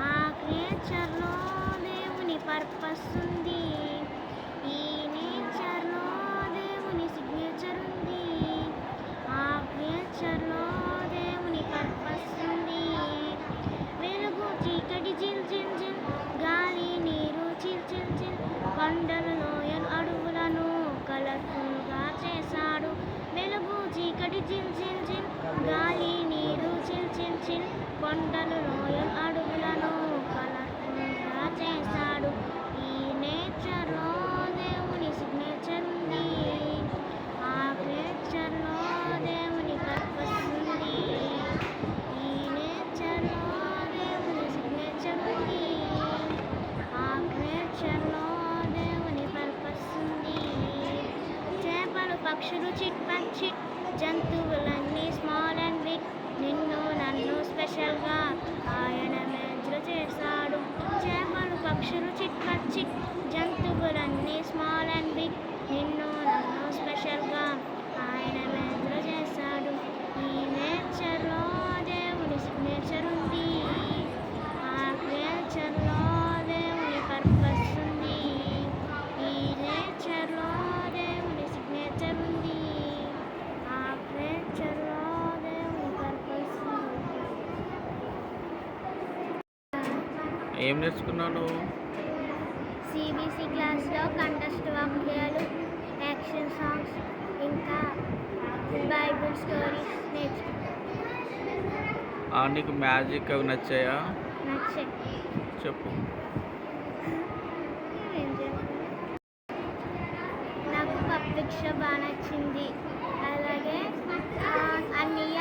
ఆ నేచర్లో దేవుని పర్పస్ ఉంది. ఈ నేచర్లో దేవుని సిగ్నేచర్ ఉంది. ఆ నేచర్లో దేవుని పర్పస్ ఉంది. వెలుగు చీకటి జిల్ జిల్ జిల్, గాలి నీరు చిల్ చిల్ చిల్, కొండలు లోయలు అడవులను కలర్ఫుల్గా చేశాడు. వెలుగు చీకటి జిల్ జిల్ జిల్, గాలి నీరు చిల్ చిల్ చిల్, కొండలు లోయలు అడవులను కలర్ఫుల్గా చేశాడు. ఈ నేచర్లో దేవుని సిగ్నేచర్ ఉంది. ఆ నేచర్లో దేవుని పర్పస్ ఉంది. ఈ నేచర్లో దేవుని సిగ్నేచర్ ఉంది. ఆ నేచర్లో దేవుని పర్పస్ ఉంది. చేపలు పక్షులు చిట్ పట్ చిట్, జంతువులన్నీ స్మాల్ అండ్ బిగ్, నిన్ను నన్ను స్పెషల్గా ఆయన మేజర్ చేశాడు. చేపలు పక్షులు చిట్ పట్ చిట్, జంతువులన్నీ స్మాల్ అండ్ బిగ్, నిన్ను నన్ను స్పెషల్గా ఆయన మేజర్ చేశాడు. ఈ నేచర్లో దేవుని సిగ్నేచర్ ఉంది. ఆ నేచర్లో దేవుని పర్పస్ ఉంది. ఈ నేచర్లో దేవుని సిగ్నేచర్ ఉంది. ఆ నేచర్లో దేవుని పర్పస్ ఉంది. ఏం నేర్చుకున్నావు నువ్వు? సిబిసి క్లాస్లో కంటెస్ట్ వాక్యాలు, యాక్షన్ సాంగ్స్, ఇంకా బైబిల్ స్టోరీస్ నేర్చుకున్నాను. నీకు మ్యాజిక్ అవి నచ్చాయా? నచ్చాయి. చెప్పు. ఏం చెప్పాలి? నాకు పబ్లిక్ షో బాగా నచ్చింది. అలాగే అన్నయ్య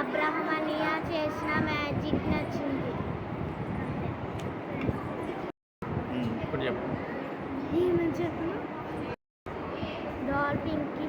అబ్రహం అన్నయ్య చేసిన మ్యాజిక్ నచ్చింది. ఇప్పుడు చెప్పు. ఏమని చెప్పు? డాల్ పింకీ